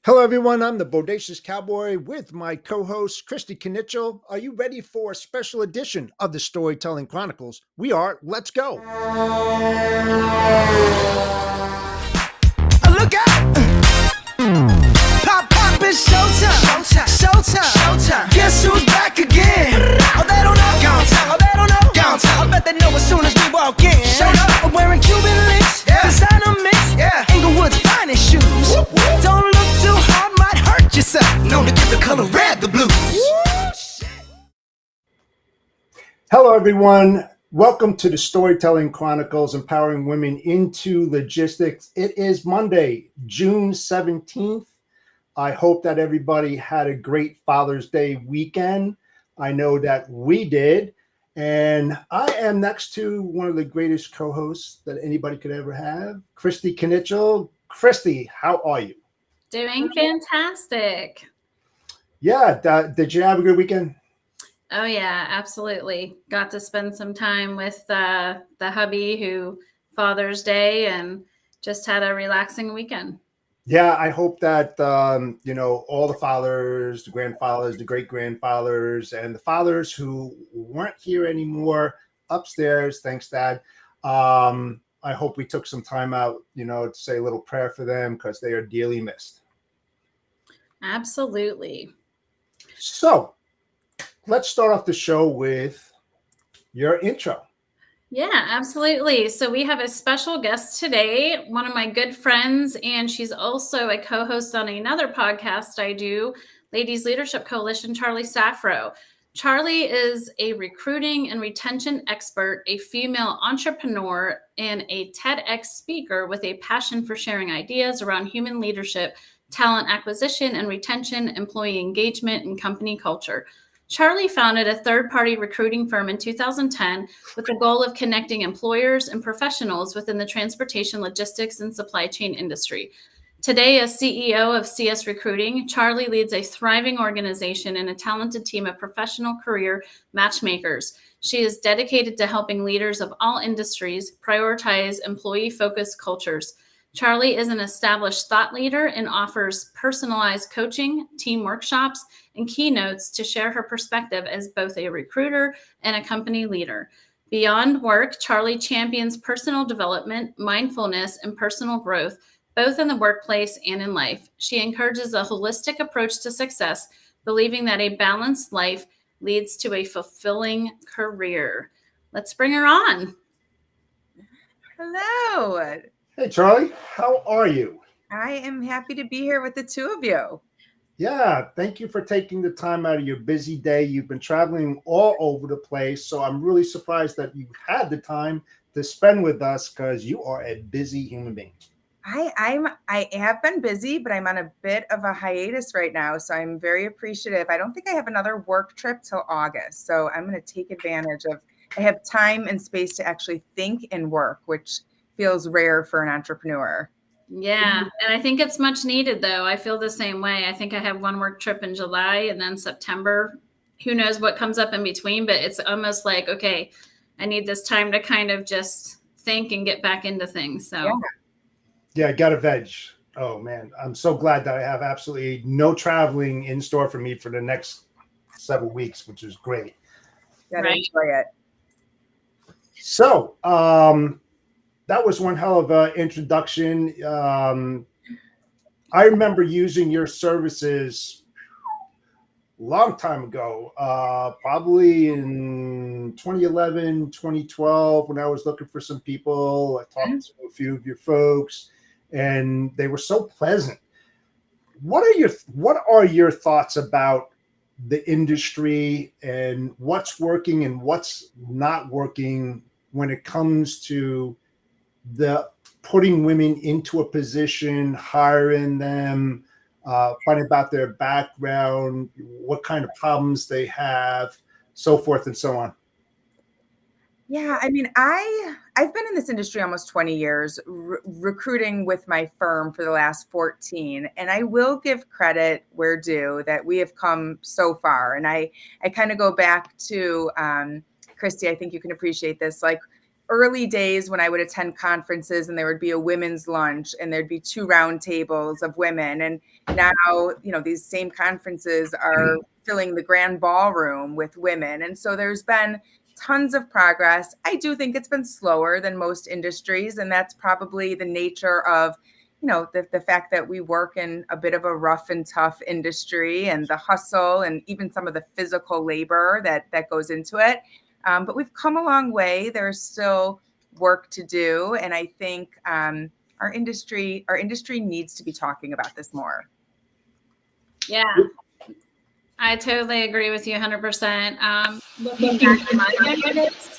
Hello, everyone. I'm the Bodacious Cowboy with my co-host, Kristy. Are you ready for a special edition of the Storytelling Chronicles? We are. Let's go. Look out! Pop, pop, it's showtime. Showtime. Showtime. Guess who's back again? Oh, they don't know. Gone time. Oh, they don't know. Gone time. I bet they know as soon as we walk in. Showed up. I'm wearing Cuban links. Yeah. Designer mix. Yeah. Inglewood's finest shoes. Whoop, whoop. Don't look too hard, might hurt yourself. Known to give the color red the blues. Hello, everyone. Welcome to the Storytelling Chronicles, empowering women into logistics. It is Monday, June 17th. I hope that everybody had a great Father's Day weekend. I know that we did. And I am next to one of the greatest co-hosts that anybody could ever have, Kristy. Kristy, how are you? Doing fantastic. Yeah, did you have a good weekend? Oh, yeah, absolutely. Got to spend some time with the hubby who Father's Day and just had a relaxing weekend. Yeah, I hope that, all the fathers, the grandfathers, the great-grandfathers, and the fathers who weren't here anymore upstairs, thanks, Dad. I hope we took some time out, to say a little prayer for them because they are dearly missed. Absolutely. So let's start off the show with your intro. Yeah, absolutely. So we have a special guest today, one of my good friends, and she's also a co-host on another podcast I do, Ladies Leadership Coalition, Charlie Saffro. Charlie is a recruiting and retention expert, a female entrepreneur, and a TEDx speaker with a passion for sharing ideas around human leadership, talent acquisition and retention, employee engagement, and company culture. Charlie founded a third-party recruiting firm in 2010 with the goal of connecting employers and professionals within the transportation, logistics, and supply chain industry. Today, as CEO of CS Recruiting, Charlie leads a thriving organization and a talented team of professional career matchmakers. She is dedicated to helping leaders of all industries prioritize employee-focused cultures. Charlie is an established thought leader and offers personalized coaching, team workshops, and keynotes to share her perspective as both a recruiter and a company leader. Beyond work, Charlie champions personal development, mindfulness, and personal growth, both in the workplace and in life. She encourages a holistic approach to success, believing that a balanced life leads to a fulfilling career. Let's bring her on. Hello. Hey, Charlie, how are you? I am happy to be here with the two of you. Yeah, thank you for taking the time out of your busy day. You've been traveling all over the place, so I'm really surprised that you had the time to spend with us because you are a busy human being. I have been busy, but I'm on a bit of a hiatus right now, so I'm very appreciative. I don't think I have another work trip till August, so I'm going to take advantage of. I have time and space to actually think and work, which feels rare for an entrepreneur. Yeah, and I think it's much needed, though. I feel the same way. I think I have one work trip in July and then September. Who knows what comes up in between, but it's almost like, okay, I need this time to kind of just think and get back into things. So yeah, I got a veg. Oh, man, I'm so glad that I have absolutely no traveling in store for me for the next several weeks, which is great. Gotta enjoy it. So, that was one hell of an introduction. I remember using your services a long time ago, probably in 2011, 2012, when I was looking for some people. I talked to a few of your folks, and they were so pleasant. What are your thoughts about the industry and what's working and what's not working when it comes to the putting women into a position, hiring them, finding about their background, what kind of problems they have, so forth and so on? Yeah, I mean, I've been in this industry almost 20 years, recruiting with my firm for the last 14, and I will give credit where due that we have come so far. And I kind of go back to Kristy. I think you can appreciate this. Like early days when I would attend conferences and there would be a women's lunch and there'd be 2 round tables of women. And now, these same conferences are filling the grand ballroom with women. And so there's been tons of progress. I do think it's been slower than most industries. And that's probably the nature of, the fact that we work in a bit of a rough and tough industry and the hustle and even some of the physical labor that goes into it. But we've come a long way. There's still work to do. And I think our industry needs to be talking about this more. Yeah, I totally agree with you 100%. Looking back at my candidates,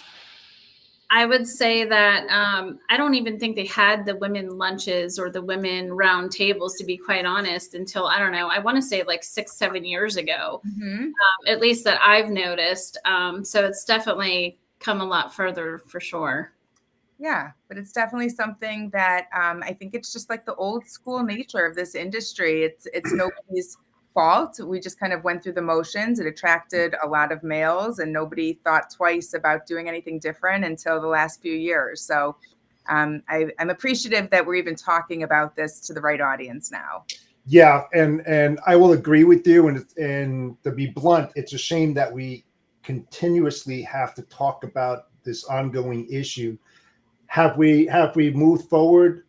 I would say that I don't even think they had the women lunches or the women round tables, to be quite honest, until, I don't know, I want to say like 6-7 years ago, at least that I've noticed. So it's definitely come a lot further for sure. Yeah, but it's definitely something that I think it's just like the old school nature of this industry. It's nobody's fault. We just kind of went through the motions. It attracted a lot of males and nobody thought twice about doing anything different until the last few years. So I'm appreciative that we're even talking about this to the right audience now. Yeah, and I will agree with you. And to be blunt, it's a shame that we continuously have to talk about this ongoing issue. Have we moved forward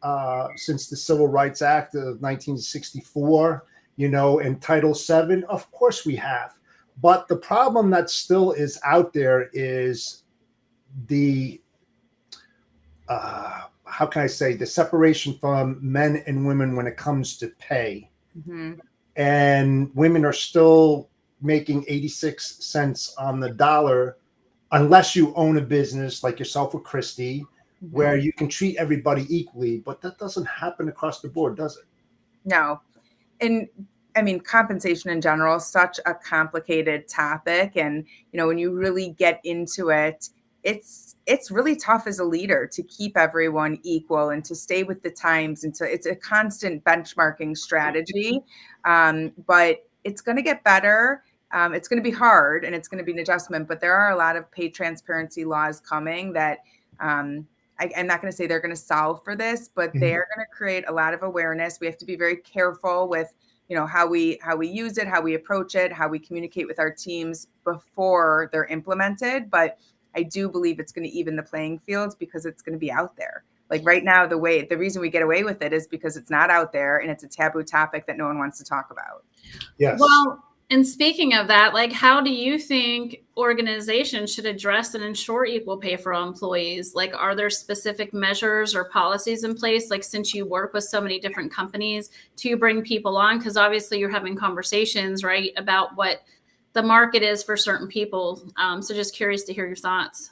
since the Civil Rights Act of 1964? And Title VII? Of course we have. But the problem that still is out there is the how can I say, the separation from men and women when it comes to pay. And women are still making 86 cents on the dollar unless you own a business like yourself or Kristy, where you can treat everybody equally. But that doesn't happen across the board, does it? No. And I mean, compensation in general is such a complicated topic. And, when you really get into it, it's really tough as a leader to keep everyone equal and to stay with the times. And it's a constant benchmarking strategy. But it's going to get better. It's going to be hard and it's going to be an adjustment. But there are a lot of pay transparency laws coming that I'm not going to say they're going to solve for this, but they're going to create a lot of awareness. We have to be very careful with, how we use it, how we approach it, how we communicate with our teams before they're implemented. But I do believe it's going to even the playing fields because it's going to be out there. Like right now, the reason we get away with it is because it's not out there and it's a taboo topic that no one wants to talk about. Yes. Well, and speaking of that, like, how do you think organizations should address and ensure equal pay for all employees? Like, are there specific measures or policies in place? Like, since you work with so many different companies, to bring people on? Because obviously you're having conversations, right, about what the market is for certain people. So just curious to hear your thoughts.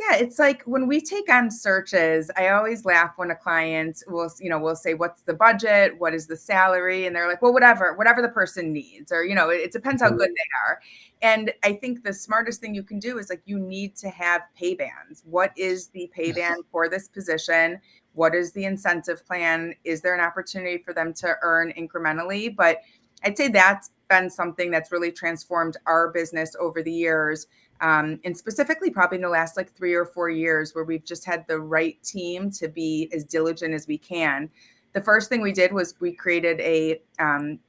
Yeah, it's like when we take on searches, I always laugh when a client will say, what's the budget? What is the salary? And they're like, well, whatever the person needs, or, it depends how good they are. And I think the smartest thing you can do is like, you need to have pay bands. What is the pay band for this position? What is the incentive plan? Is there an opportunity for them to earn incrementally? But I'd say that's been something that's really transformed our business over the years. And specifically probably in the last like 3 or 4 years where we've just had the right team to be as diligent as we can. The first thing we did was we created a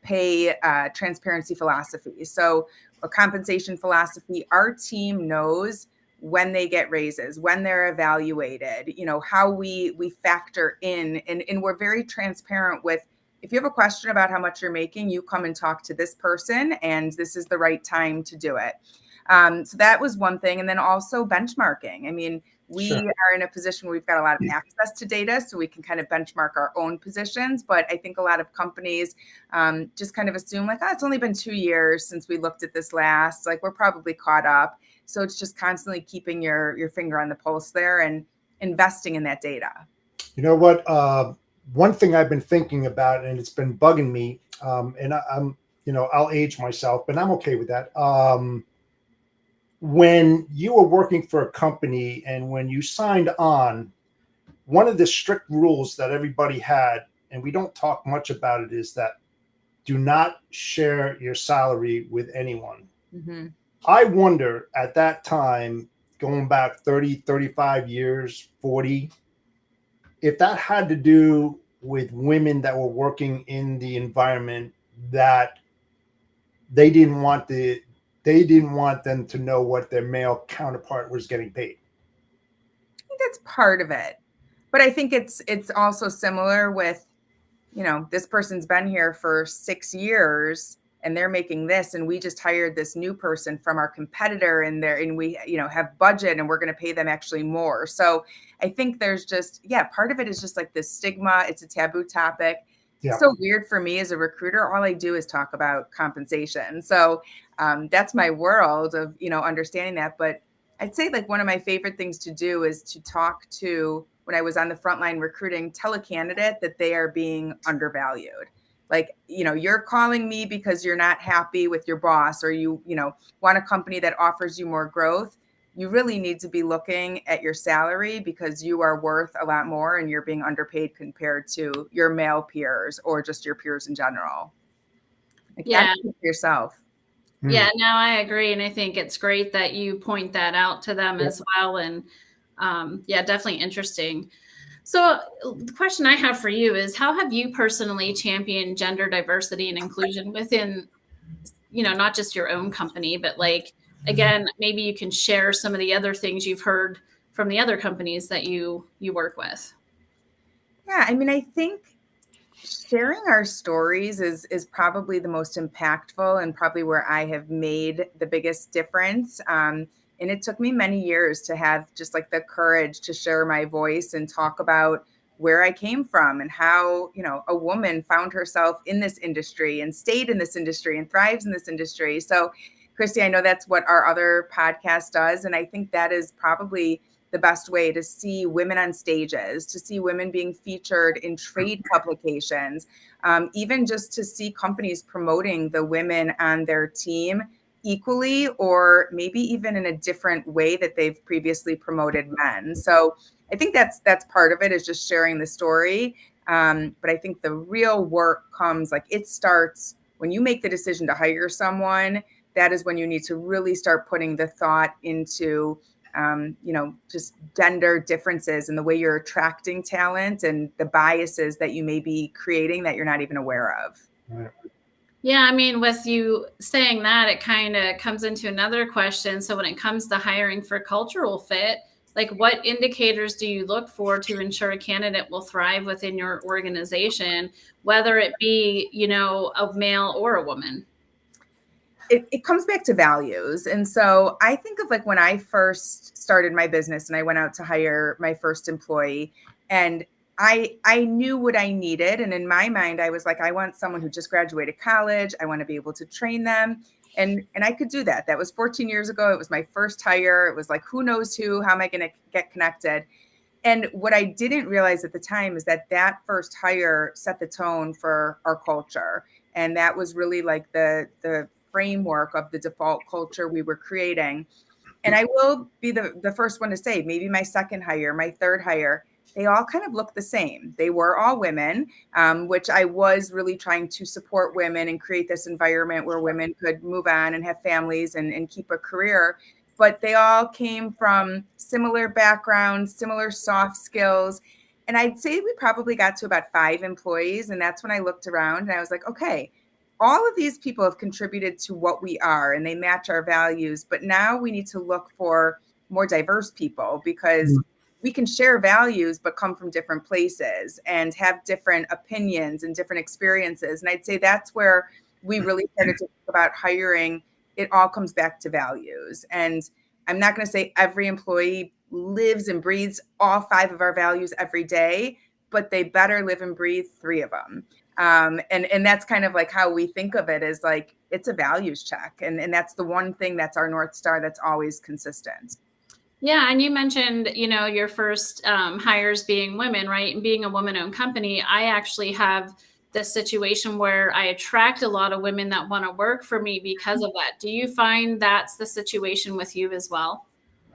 pay transparency philosophy. So a compensation philosophy, our team knows when they get raises, when they're evaluated, how we factor in, and we're very transparent with, if you have a question about how much you're making, you come and talk to this person, and this is the right time to do it. So that was one thing. And then also benchmarking. I mean, we are in a position where we've got a lot of access to data, so we can kind of benchmark our own positions. But I think a lot of companies just kind of assume like, it's only been 2 years since we looked at this last, like we're probably caught up. So it's just constantly keeping your finger on the pulse there and investing in that data. You know what? One thing I've been thinking about, and it's been bugging me, and I'm, I'll age myself, but I'm okay with that. When you were working for a company and when you signed on, one of the strict rules that everybody had, and we don't talk much about it, is that do not share your salary with anyone. I wonder at that time going back 30, 35 years, 40, if that had to do with women that were working in the environment that they didn't want them to know what their male counterpart was getting paid. I think that's part of it. But I think it's also similar with, this person's been here for 6 years and they're making this, and we just hired this new person from our competitor, and we, have budget and we're going to pay them actually more. So I think there's just, part of it is just like this stigma. It's a taboo topic. Yeah. So weird for me as a recruiter. All I do is talk about compensation. So that's my world of, understanding that. But I'd say like one of my favorite things to do is to talk to, when I was on the front line recruiting, tell a candidate that they are being undervalued. Like, you're calling me because you're not happy with your boss, or you want a company that offers you more growth. You really need to be looking at your salary, because you are worth a lot more and you're being underpaid compared to your male peers or just your peers in general. Like, advocate for yourself. Yeah, no, I agree. And I think it's great that you point that out to them as well. And definitely interesting. So the question I have for you is, how have you personally championed gender diversity and inclusion within, not just your own company, but like, again, maybe you can share some of the other things you've heard from the other companies that you work with. Yeah, I mean, I think sharing our stories is probably the most impactful, and probably where I have made the biggest difference. And it took me many years to have just like the courage to share my voice and talk about where I came from and how, a woman found herself in this industry and stayed in this industry and thrives in this industry. So, Kristy, I know that's what our other podcast does. And I think that is probably the best way to see women on stages, to see women being featured in trade publications, even just to see companies promoting the women on their team equally, or maybe even in a different way that they've previously promoted men. So I think that's part of it, is just sharing the story. But I think the real work comes, like, it starts when you make the decision to hire someone. That is when you need to really start putting the thought into, just gender differences and the way you're attracting talent and the biases that you may be creating that you're not even aware of. Right. Yeah, I mean, with you saying that, it kind of comes into another question. So when it comes to hiring for cultural fit, like, what indicators do you look for to ensure a candidate will thrive within your organization, whether it be, a male or a woman? It comes back to values. And so I think of like when I first started my business and I went out to hire my first employee, and I knew what I needed. And in my mind, I was like, I want someone who just graduated college. I want to be able to train them. And I could do that. That was 14 years ago. It was my first hire. It was like, who knows who, how am I going to get connected? And what I didn't realize at the time is that first hire set the tone for our culture. And that was really like the framework of the default culture we were creating. And I will be the first one to say, maybe my second hire, my third hire, they all kind of look the same. They were all women, which I was really trying to support women and create this environment where women could move on and have families and keep a career. But they all came from similar backgrounds, similar soft skills. And I'd say we probably got to about 5 employees. And that's when I looked around and I was like, okay, all of these people have contributed to what we are and they match our values. But now we need to look for more diverse people, because we can share values, but come from different places and have different opinions and different experiences. And I'd say that's where we really started to think about hiring. It all comes back to values. And I'm not going to say every employee lives and breathes all 5 of our values every day, but they better live and breathe 3 of them. And that's kind of like how we think of it, is like, it's a values check. And that's the one thing that's our North Star that's always consistent. Yeah. And you mentioned, your first hires being women, right? And being a woman-owned company, I actually have this situation where I attract a lot of women that want to work for me because of that. Do you find that's the situation with you as well?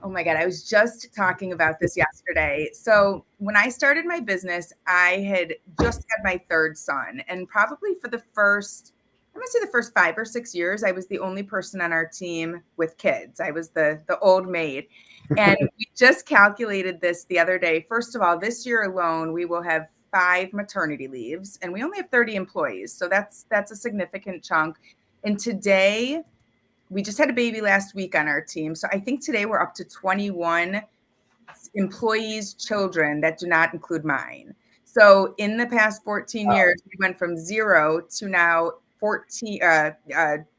Oh my God, I was just talking about this yesterday. So when I started my business, I had just had my 3rd son. And probably for the first, going to say the first 5 or 6 years, I was the only person on our team with kids. I was the old maid. And we just calculated this the other day. First of all, this year alone, we will have 5 maternity leaves, and we only have 30 employees. So that's a significant chunk. And today, we just had a baby last week on our team. So I think today we're up to 21 employees' children that do not include mine. So in the past 14 years, we went from 0 to now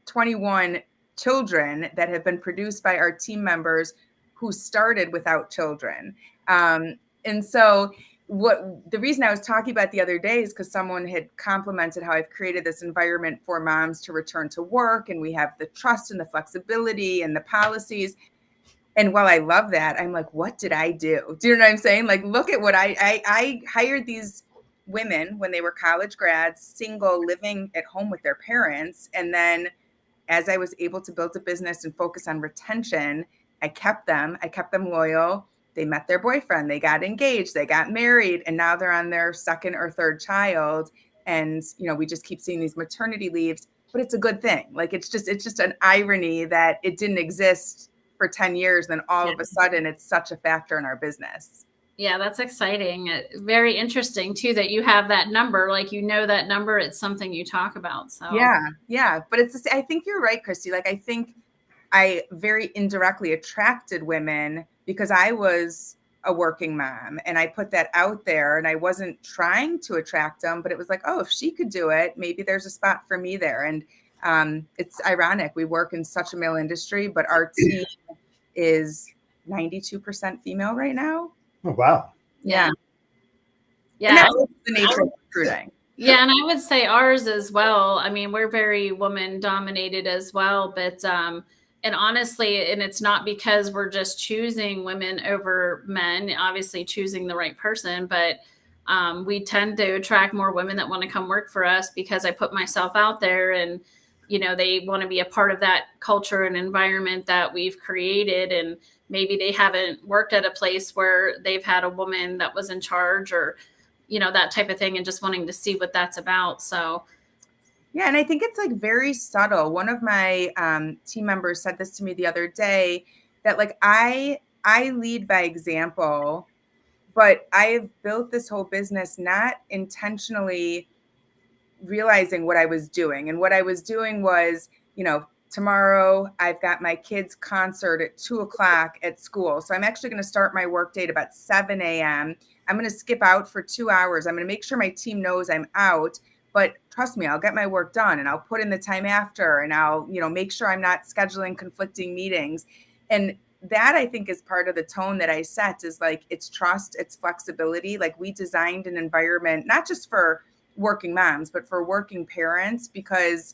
21 children that have been produced by our team members who started without children. And so the reason I was talking about the other day is because someone had complimented how I've created this environment for moms to return to work, and we have the trust and the flexibility and the policies. And while I love that, I'm like, what did I do? Do you know what I'm saying? Like, look at what I hired these women when they were college grads, single, living at home with their parents. And then as I was able to build a business and focus on retention, I kept them loyal. They met their boyfriend, they got engaged, they got married, and now they're on their second or third child. And, we just keep seeing these maternity leaves, but it's a good thing. Like, it's just an irony that it didn't exist for 10 years. Then all of a sudden it's such a factor in our business. Yeah, that's exciting. Very interesting too, that you have that number, like, that number, it's something you talk about. So yeah. But I think you're right, Kristy. Like, I think I very indirectly attracted women because I was a working mom, and I put that out there, and I wasn't trying to attract them, but it was like, oh, if she could do it, maybe there's a spot for me there. And it's ironic. We work in such a male industry, but our team is 92% female right now. Oh, wow. Yeah. And that's the nature of recruiting. Yeah. And I would say ours as well. I mean, we're very woman dominated as well, but, and honestly, and it's not because we're just choosing women over men, obviously choosing the right person, but we tend to attract more women that want to come work for us because I put myself out there, and, they want to be a part of that culture and environment that we've created. And maybe they haven't worked at a place where they've had a woman that was in charge, or, that type of thing, and just wanting to see what that's about. So yeah, and I think it's like very subtle. One of my team members said this to me the other day, that like I lead by example, but I have built this whole business not intentionally realizing what I was doing. And what I was doing was, tomorrow I've got my kids' concert at 2:00 at school. So I'm actually going to start my work day at about 7 a.m. I'm going to skip out for 2 hours. I'm going to make sure my team knows I'm out. But trust me, I'll get my work done, and I'll put in the time after, and I'll, make sure I'm not scheduling conflicting meetings. And that, I think, is part of the tone that I set, is like, it's trust, it's flexibility. Like, we designed an environment, not just for working moms, but for working parents, because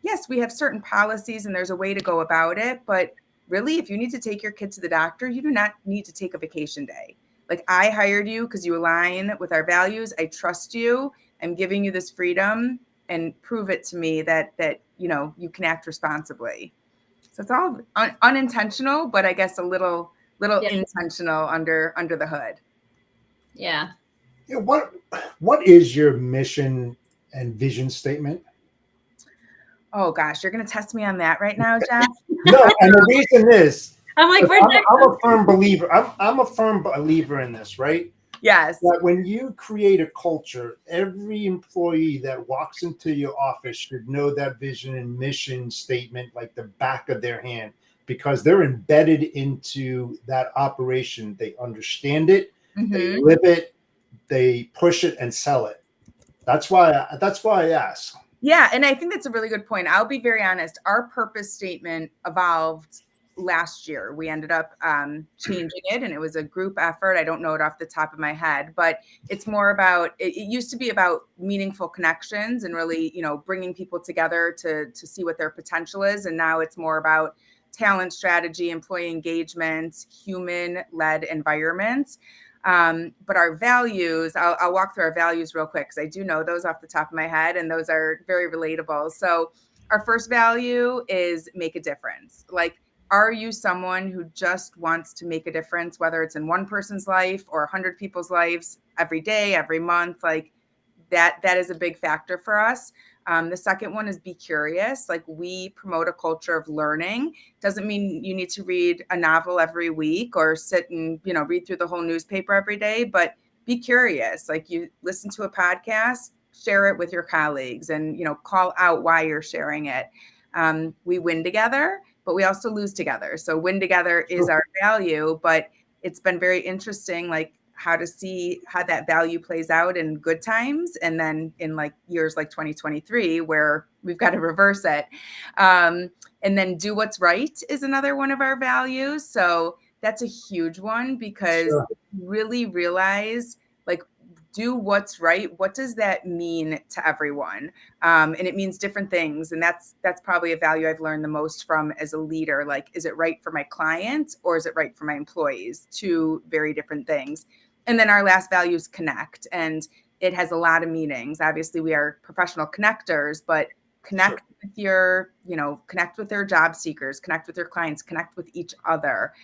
yes, we have certain policies and there's a way to go about it. But really, if you need to take your kid to the doctor, you do not need to take a vacation day. Like, I hired you because you align with our values. I trust you. I'm giving you this freedom, and prove it to me that you can act responsibly. So it's all unintentional, but I guess a little intentional under the hood. Yeah. What is your mission and vision statement? Oh gosh, you're going to test me on that right now, Jeff? No, and the reason is, I'm like, I'm a firm believer. I'm a firm believer in this, right? Yes. That when you create a culture, every employee that walks into your office should know that vision and mission statement like the back of their hand, because they're embedded into that operation. They understand it, they live it, they push it and sell it. That's why I ask. Yeah, and I think that's a really good point. I'll be very honest. Our purpose statement evolved last year. We ended up changing it, and it was a group effort. I don't know it off the top of my head, but it's more about, it used to be about meaningful connections and really, bringing people together to see what their potential is. And now it's more about talent strategy, employee engagement, human-led environments. But our values, I'll walk through our values real quick, because I do know those off the top of my head, and those are very relatable. So our first value is make a difference. Like, are you someone who just wants to make a difference, whether it's in one person's life or 100 people's lives every day, every month? Like, that is a big factor for us. The second one is be curious. Like, we promote a culture of learning. Doesn't mean you need to read a novel every week or sit and, read through the whole newspaper every day, but be curious. Like, you listen to a podcast, share it with your colleagues and, call out why you're sharing it. We win together, but we also lose together. So win together is our value, but it's been very interesting, like, how to see how that value plays out in good times. And then in like years like 2023, where we've got to reverse it. And then do what's right is another one of our values. So that's a huge one, because Sure. really realize, like, do what's right. What does that mean to everyone? And it means different things. And that's probably a value I've learned the most from as a leader. Like, is it right for my client or is it right for my employees? Two very different things. And then our last value is connect. And it has a lot of meanings. Obviously, we are professional connectors, but connect with connect with their job seekers, connect with your clients, connect with each other,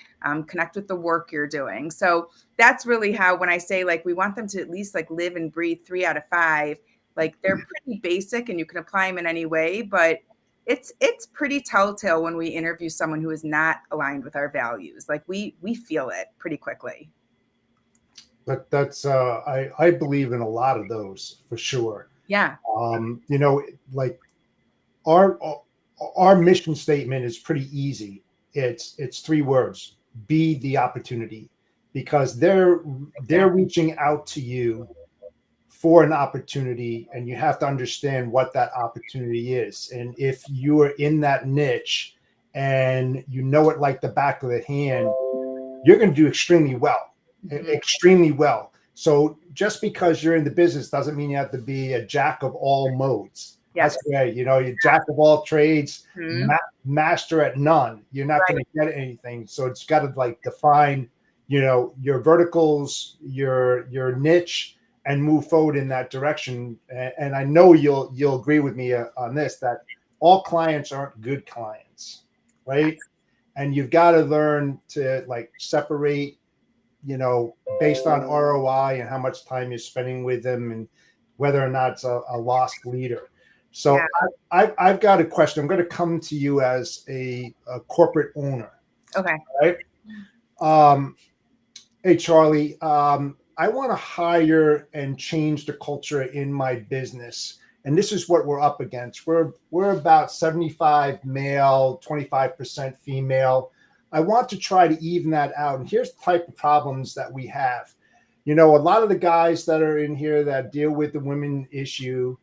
connect with the work you're doing. So that's really how, when I say, like, we want them to at least like live and breathe 3 out of 5, like, they're pretty basic and you can apply them in any way, but it's pretty telltale when we interview someone who is not aligned with our values. Like, we feel it pretty quickly. But that's I believe in a lot of those for sure. Yeah. Like our mission statement is pretty easy. It's 3 words: be the opportunity, because they're reaching out to you for an opportunity, and you have to understand what that opportunity is. And if you are in that niche and you know it like the back of the hand, you're going to do extremely well. Extremely well. So just because you're in the business doesn't mean you have to be a jack of all modes. Yes. That's great. You're jack of all trades, master at none. You're not going to get anything. So it's got to like define, your verticals, your niche, and move forward in that direction. And I know you'll agree with me on this, that all clients aren't good clients, right? And you've got to learn to like separate, based on ROI and how much time you're spending with them and whether or not it's a lost leader. So I've got a question. I'm going to come to you as a corporate owner. Okay. Right. Hey, Charlie, I want to hire and change the culture in my business. And this is what we're up against. We're about 75 male, 25% female. I want to try to even that out. And here's the type of problems that we have. A lot of the guys that are in here that deal with the women issue,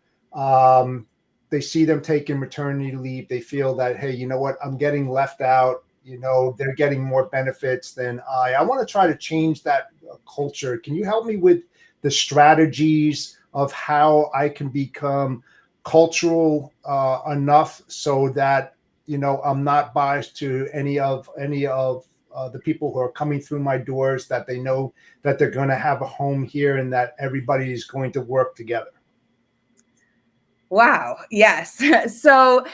they see them taking maternity leave. They feel that, hey, you know what? I'm getting left out. They're getting more benefits than I. I want to try to change that culture. Can you help me with the strategies of how I can become cultural enough so that I'm not biased to any of the people who are coming through my doors, that they know that they're going to have a home here and that everybody is going to work together? Wow. Yes. So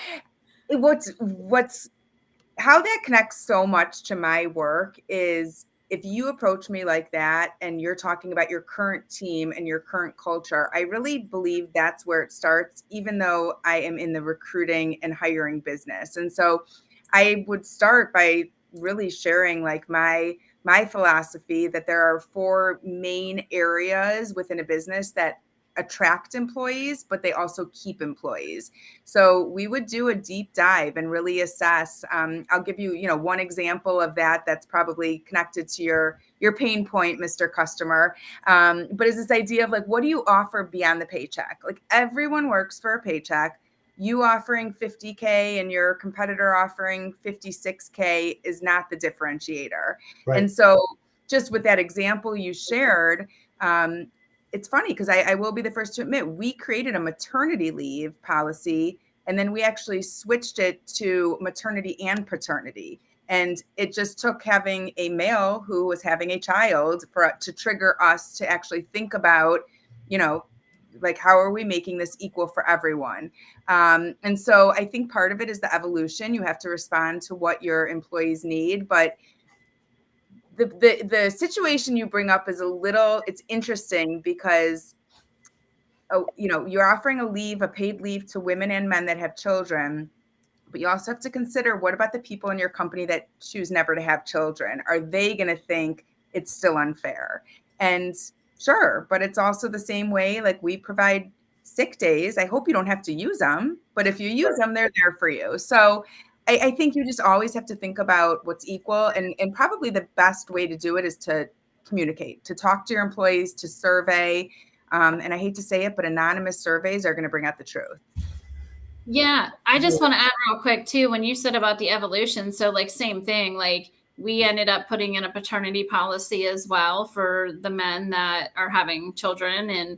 how that connects so much to my work is, if you approach me like that and you're talking about your current team and your current culture, I really believe that's where it starts, even though I am in the recruiting and hiring business. And so I would start by really sharing like my philosophy that there are 4 main areas within a business that attract employees, but they also keep employees. So we would do a deep dive and really assess. I'll give you, one example of that that's probably connected to your pain point, Mr. Customer. But is this idea of like, what do you offer beyond the paycheck? Like, everyone works for a paycheck. You offering 50K and your competitor offering 56K is not the differentiator. Right. And so just with that example you shared, it's funny because I will be the first to admit, we created a maternity leave policy, and then we actually switched it to maternity and paternity. And it just took having a male who was having a child to trigger us to actually think about, like, how are we making this equal for everyone? And so I think part of it is the evolution. You have to respond to what your employees need, but the situation you bring up is it's interesting because you're offering a paid leave to women and men that have children, but you also have to consider, what about the people in your company that choose never to have children? Are they going to think it's still unfair? And sure, but it's also the same way, like we provide sick days. I hope you don't have to use them, but if you use them, they're there for you. So I think you just always have to think about what's equal, and probably the best way to do it is to communicate, to talk to your employees, to survey. And I hate to say it, but anonymous surveys are going to bring out the truth. Yeah, I just want to add real quick too, when you said about the evolution, so like same thing, like we ended up putting in a paternity policy as well for the men that are having children. And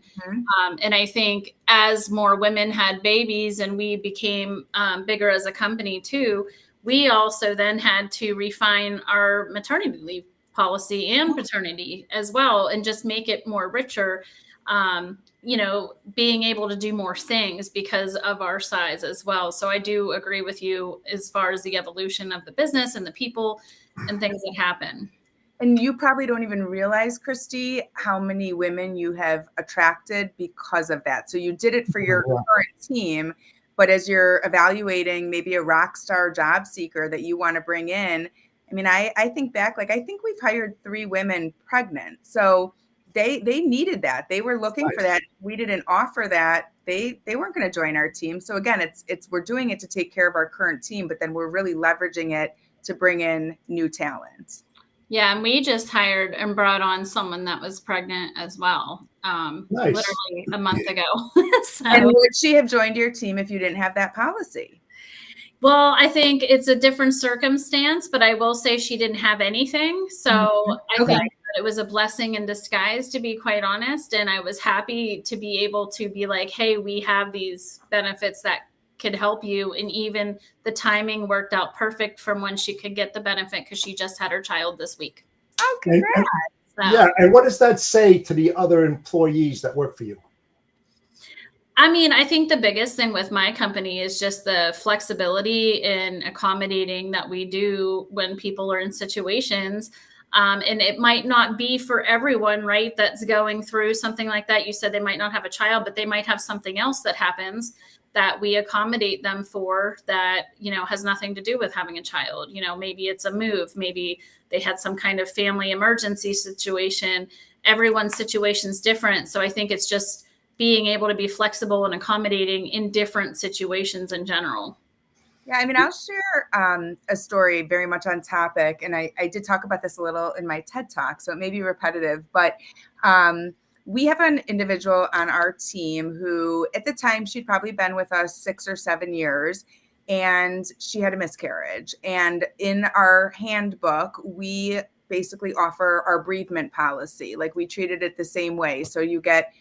and I think as more women had babies and we became bigger as a company too, we also then had to refine our maternity leave policy and paternity as well, and just make it more richer. Being able to do more things because of our size as well. So I do agree with you as far as the evolution of the business and the people and things that happen. And you probably don't even realize, Kristy, how many women you have attracted because of that. So you did it for your current team, but as you're evaluating maybe a rock star job seeker that you want to bring in, I mean, I think back, like I think we've hired 3 women pregnant. So they needed that. They were looking for that. We didn't offer that. They weren't going to join our team. So again, it's we're doing it to take care of our current team, but then we're really leveraging it to bring in new talent. Yeah, and we just hired and brought on someone that was pregnant as well, literally a month ago. So, and would she have joined your team if you didn't have that policy? Well, I think it's a different circumstance, but I will say she didn't have anything. So I think it was a blessing in disguise, to be quite honest. And I was happy to be able to be like, hey, we have these benefits that could help you. And even the timing worked out perfect from when she could get the benefit, because she just had her child this week. Oh, congrats. Yeah. And what does that say to the other employees that work for you? I mean, I think the biggest thing with my company is just the flexibility and accommodating that we do when people are in situations. And it might not be for everyone, right, that's going through something like that. You said they might not have a child, but they might have something else that happens that we accommodate them for that, has nothing to do with having a child. Maybe it's a move. Maybe they had some kind of family emergency situation. Everyone's situation is different. So I think it's just being able to be flexible and accommodating in different situations in general. Yeah, I mean, I'll share a story very much on topic. And I did talk about this a little in my TED Talk, so it may be repetitive. But we have an individual on our team who, at the time, she'd probably been with us 6 or 7 years, and she had a miscarriage. And in our handbook, we basically offer our bereavement policy. Like, we treated it the same way. So you get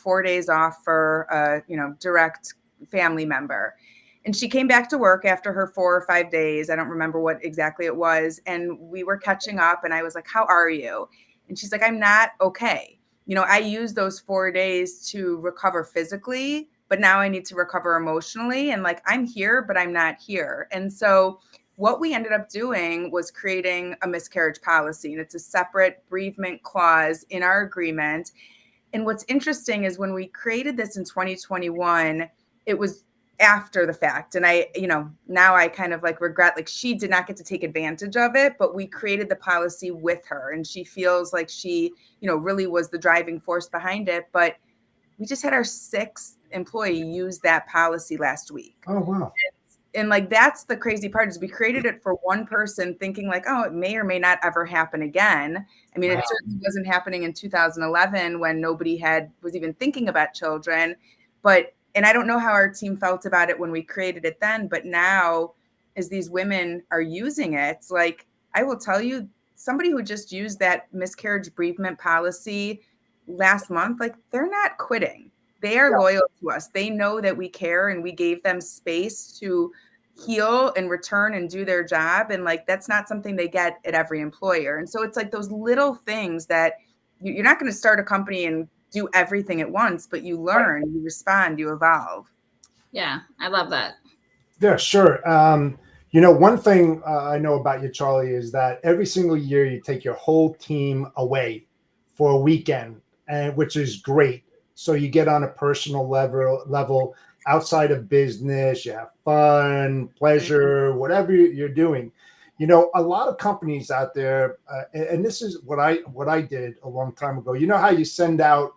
4 days off for a, direct family member. And she came back to work after her 4 or 5 days. I don't remember what exactly it was. And we were catching up, and I was like, how are you? And she's like, I'm not okay. I used those 4 days to recover physically, but now I need to recover emotionally. And like, I'm here, but I'm not here. And so what we ended up doing was creating a miscarriage policy, and it's a separate bereavement clause in our agreement. And what's interesting is when we created this in 2021, it was after the fact. And I, now I kind of like regret, like she did not get to take advantage of it, but we created the policy with her, and she feels like she, really was the driving force behind it. But we just had our 6th employee use that policy last week. Oh, wow. And like, that's the crazy part, is we created it for one person thinking like, oh, it may or may not ever happen again. I mean, It certainly wasn't happening in 2011 when nobody was even thinking about children. And I don't know how our team felt about it when we created it then, but now as these women are using it, it's like, I will tell you, somebody who just used that miscarriage bereavement policy last month, like, they're not quitting. They are loyal to us. They know that we care, and we gave them space to heal and return and do their job. And like, that's not something they get at every employer. And so it's like those little things that you're not going to start a company and do everything at once, but you learn, you respond, you evolve. Yeah, I love that. Yeah, sure. One thing I know about you, Charlie, is that every single year you take your whole team away for a weekend, and which is great. So you get on a personal level outside of business, you have fun, pleasure, whatever you're doing. You know, a lot of companies out there, and this is what I did a long time ago. You know how you send out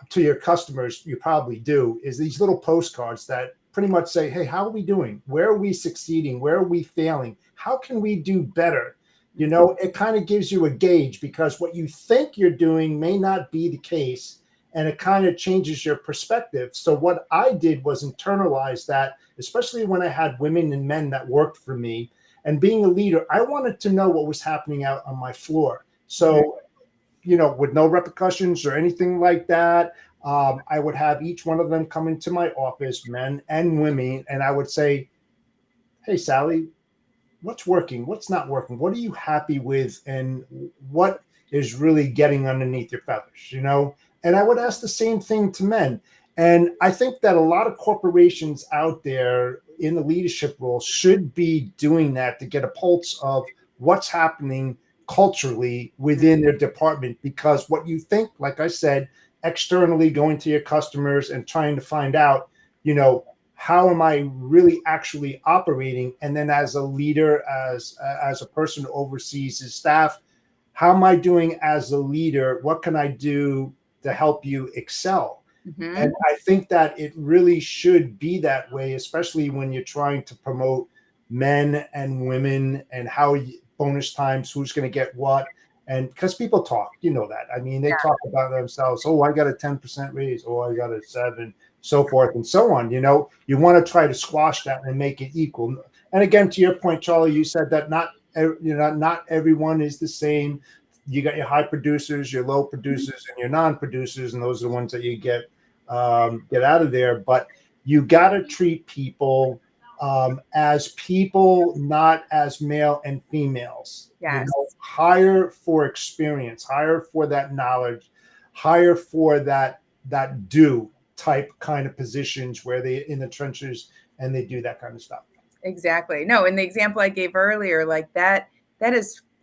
to your customers, you probably do, is these little postcards that pretty much say, hey, how are we doing? Where are we succeeding? Where are we failing? How can we do better? You know, it kind of gives you a gauge, because what you think you're doing may not be the case, and it kind of changes your perspective. So what I did was internalize that, especially when I had women and men that worked for me. And being a leader, I wanted to know what was happening out on my floor. So, you know, with no repercussions or anything like that, I would have each one of them come into my office, men and women, and I would say, hey, Sally, what's working? What's not working? What are you happy with? And what is really getting underneath your feathers, you know? And I would ask the same thing to men. And I think that a lot of corporations out there in the leadership role should be doing that to get a pulse of what's happening culturally within their department. Because what you think, like I said, externally going to your customers and trying to find out, you know, how am I really actually operating? And then as a leader, as a person who oversees his staff, how am I doing as a leader? What can I do to help you excel? Mm-hmm. And I think that it really should be that way, especially when you're trying to promote men and women and how bonus times, who's going to get what. And because people talk, you know that. I mean, they talk about themselves. Oh, I got a 10% raise. Oh, I got a 7, so forth and so on. You know, you want to try to squash that and make it equal. And again, to your point, Charlie, you said that not everyone is the same. You got your high producers, your low producers, and your non-producers, and those are the ones that you get out of there. But you got to treat people as people, not as male and females. Yes. You know, hire for experience, hire for that knowledge, hire for that do type kind of positions where they in the trenches and they do that kind of stuff. Exactly. No, and the example I gave earlier, like that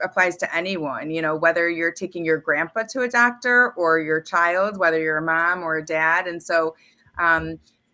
applies to anyone, you know, whether you're taking your grandpa to a doctor or your child, whether you're a mom or a dad. And so,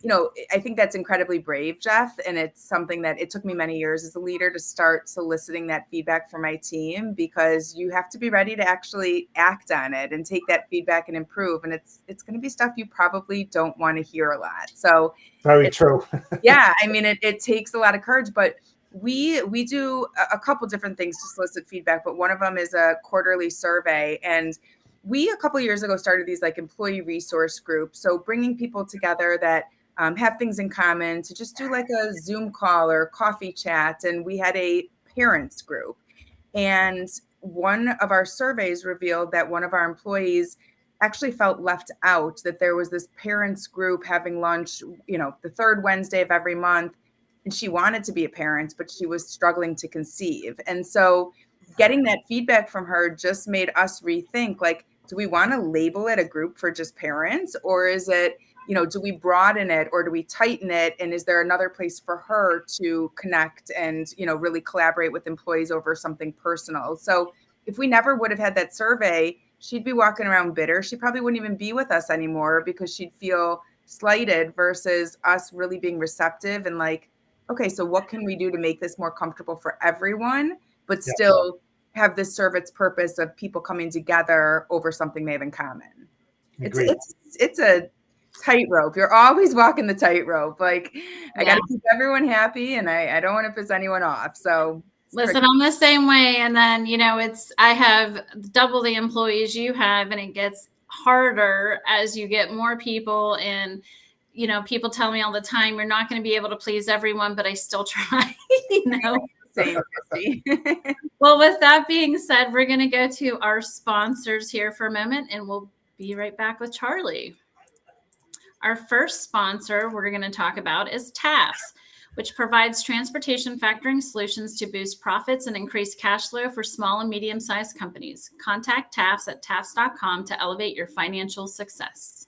you know, I think that's incredibly brave, Jeff. And it's something that it took me many years as a leader to start soliciting that feedback from my team, because you have to be ready to actually act on it and take that feedback and improve. And it's going to be stuff you probably don't want to hear a lot. So very true. Yeah. I mean, it takes a lot of courage, but we do a couple different things to solicit feedback, but one of them is a quarterly survey. And we, a couple of years ago, started these like employee resource groups. So bringing people together that have things in common to just do like a Zoom call or coffee chat. And we had a parents group. And one of our surveys revealed that one of our employees actually felt left out, that there was this parents group having lunch, you know, the third Wednesday of every month. And she wanted to be a parent, but she was struggling to conceive. And so getting that feedback from her just made us rethink, like, do we want to label it a group for just parents? Or is it, you know, do we broaden it or do we tighten it? And is there another place for her to connect and, you know, really collaborate with employees over something personal? So if we never would have had that survey, she'd be walking around bitter. She probably wouldn't even be with us anymore because she'd feel slighted, versus us really being receptive and like, okay, so what can we do to make this more comfortable for everyone, but still have this serve its purpose of people coming together over something they have in common? It's a tightrope. You're always walking the tightrope. Like, I got to keep everyone happy, and I don't want to piss anyone off. So listen, I'm the same way. And then, you know, I have double the employees you have, and it gets harder as you get more people. And, you know, people tell me all the time, you're not going to be able to please everyone, but I still try, you know. Same, Kristy. Well, with that being said, we're going to go to our sponsors here for a moment, and we'll be right back with Charlie. Our first sponsor we're going to talk about is TAFS, which provides transportation factoring solutions to boost profits and increase cash flow for small and medium-sized companies. Contact TAFS at tafs.com to elevate your financial success.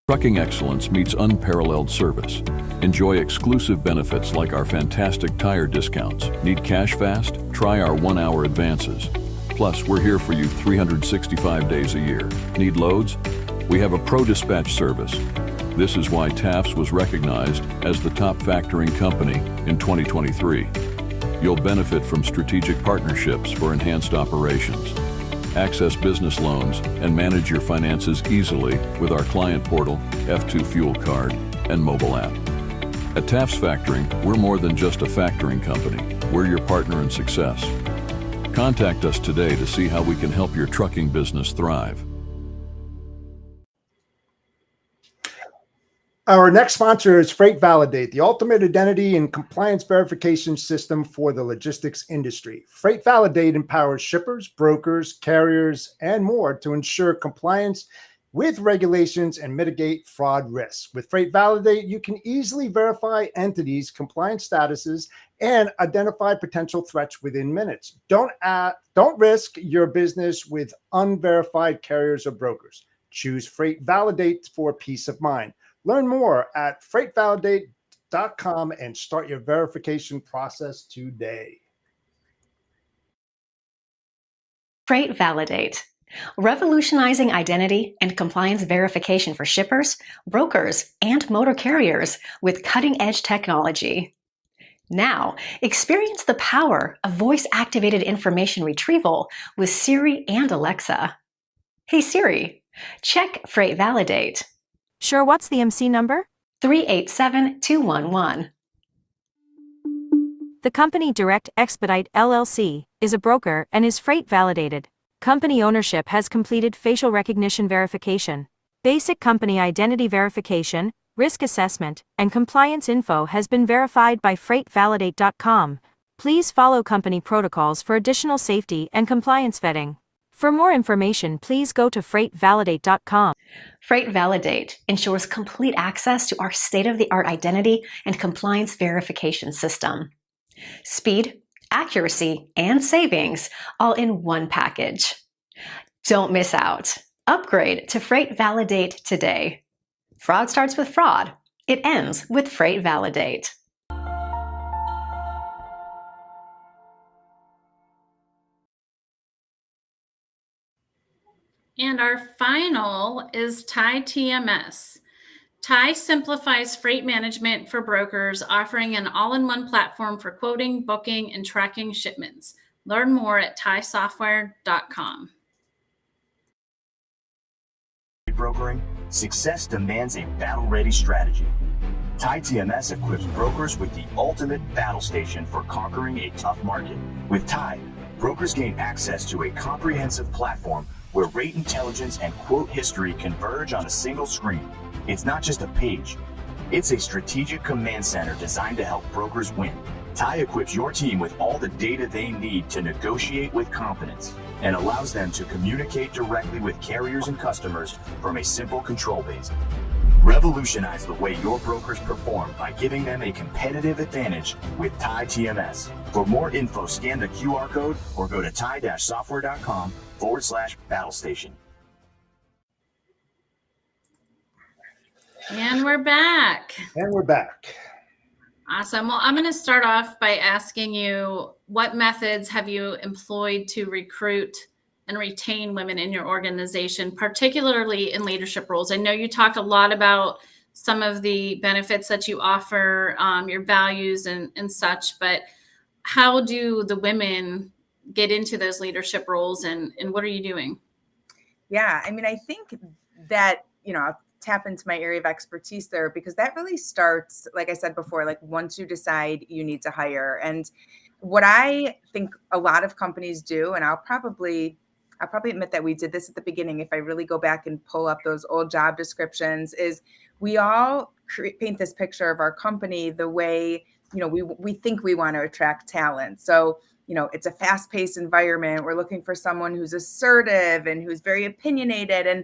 Trucking excellence meets unparalleled service. Enjoy exclusive benefits like our fantastic tire discounts. Need cash fast? Try our 1-hour advances. Plus, we're here for you 365 days a year. Need loads? We have a pro dispatch service. This is why TAFS was recognized as the top factoring company in 2023. You'll benefit from strategic partnerships for enhanced operations. Access business loans and manage your finances easily with our client portal, F2 Fuel Card, and mobile app. At TAFS Factoring, we're more than just a factoring company. We're your partner in success. Contact us today to see how we can help your trucking business thrive. Our next sponsor is Freight Validate, the ultimate identity and compliance verification system for the logistics industry. Freight Validate empowers shippers, brokers, carriers, and more to ensure compliance with regulations and mitigate fraud risks. With Freight Validate, you can easily verify entities' compliance statuses and identify potential threats within minutes. Don't risk your business with unverified carriers or brokers. Choose Freight Validate for peace of mind. Learn more at freightvalidate.com and start your verification process today. Freight Validate, revolutionizing identity and compliance verification for shippers, brokers, and motor carriers with cutting-edge technology. Now, experience the power of voice-activated information retrieval with Siri and Alexa. Hey Siri, check Freight Validate. Sure, what's the MC number? 387211. The company Direct Expedite LLC is a broker and is freight validated. Company ownership has completed facial recognition verification. Basic company identity verification, risk assessment, and compliance info has been verified by freightvalidate.com. Please follow company protocols for additional safety and compliance vetting. For more information, please go to freightvalidate.com. Freight Validate ensures complete access to our state-of-the-art identity and compliance verification system. Speed, accuracy, and savings all in one package. Don't miss out. Upgrade to Freight Validate today. Fraud starts with fraud. It ends with Freight Validate. And our final is TIE TMS. TIE simplifies freight management for brokers, offering an all-in-one platform for quoting, booking, and tracking shipments. Learn more at tiesoftware.com. Brokering, success demands a battle-ready strategy. TIE TMS equips brokers with the ultimate battle station for conquering a tough market. With TIE, brokers gain access to a comprehensive platform where rate intelligence and quote history converge on a single screen. It's not just a page, it's a strategic command center designed to help brokers win. TIE equips your team with all the data they need to negotiate with confidence and allows them to communicate directly with carriers and customers from a simple control base. Revolutionize the way your brokers perform by giving them a competitive advantage with TIE TMS. For more info, scan the QR code or go to tie-software.com/battlestation. And we're back. And we're back. Awesome. Well, I'm going to start off by asking you, what methods have you employed to recruit and retain women in your organization, particularly in leadership roles? I know you talked a lot about some of the benefits that you offer, your values and such, but how do the women get into those leadership roles, and what are you doing? Yeah, I mean, I think that, I'll tap into my area of expertise there, because that really starts, like I said before, like once you decide you need to hire. And what I think a lot of companies do, and I'll probably admit that we did this at the beginning, if I really go back and pull up those old job descriptions, is we all paint this picture of our company the way, we think we want to attract talent. So, it's a fast-paced environment. We're looking for someone who's assertive and who's very opinionated. And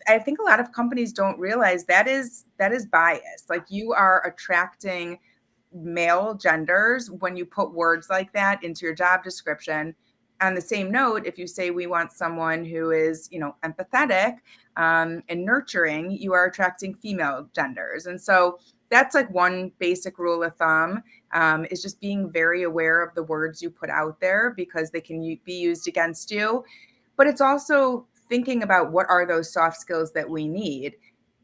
I think a lot of companies don't realize that is bias. Like, you are attracting male genders when you put words like that into your job description. On the same note, if you say we want someone who is, empathetic and nurturing, you are attracting female genders. And so that's like one basic rule of thumb, is just being very aware of the words you put out there because they can be used against you. But it's also thinking about what are those soft skills that we need.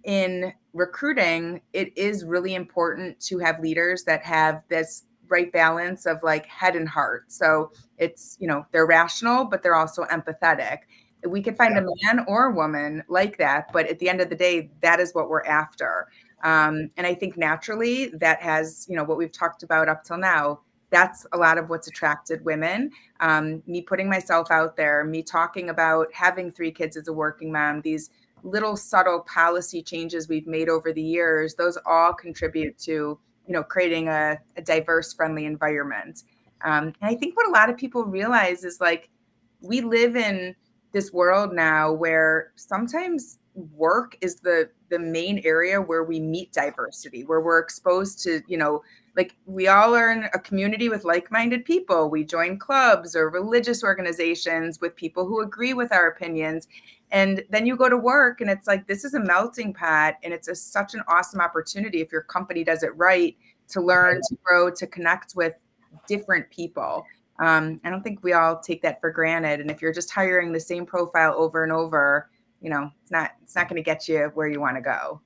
In recruiting, it is really important to have leaders that have this right balance of like head and heart. So it's, they're rational, but they're also empathetic. We could find a man or a woman like that, but at the end of the day, that is what we're after. And I think naturally that has, what we've talked about up till now, that's a lot of what's attracted women. Me putting myself out there, me talking about having 3 kids as a working mom, these little subtle policy changes we've made over the years, those all contribute to, creating a diverse, friendly environment. And I think what a lot of people realize is like, we live in this world now where sometimes work is the main area where we meet diversity, where we're exposed to, like we all are in a community with like-minded people. We join clubs or religious organizations with people who agree with our opinions. And then you go to work and it's like, this is a melting pot. And it's such an awesome opportunity if your company does it right to learn, to grow, to connect with different people. I don't think we all take that for granted. And if you're just hiring the same profile over and over, it's not going to get you where you want to go.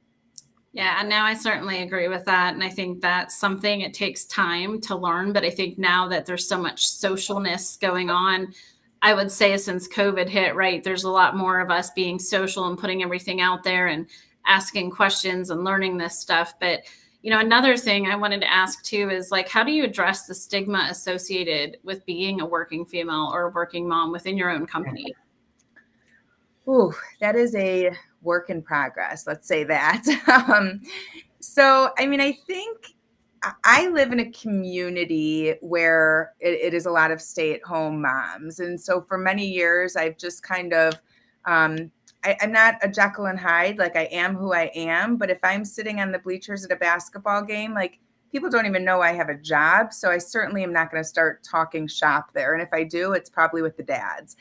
Yeah, and now I certainly agree with that. And I think that's something it takes time to learn. But I think now that there's so much socialness going on, I would say since COVID hit, right, there's a lot more of us being social and putting everything out there and asking questions and learning this stuff. But, another thing I wanted to ask too is like, how do you address the stigma associated with being a working female or a working mom within your own company? Ooh, that is a work in progress. Let's say that. So, I think I live in a community where it is a lot of stay-at-home moms. And so for many years, I've just kind of, I'm not a Jekyll and Hyde, like I am who I am. But if I'm sitting on the bleachers at a basketball game, like people don't even know I have a job. So I certainly am not going to start talking shop there. And if I do, it's probably with the dads.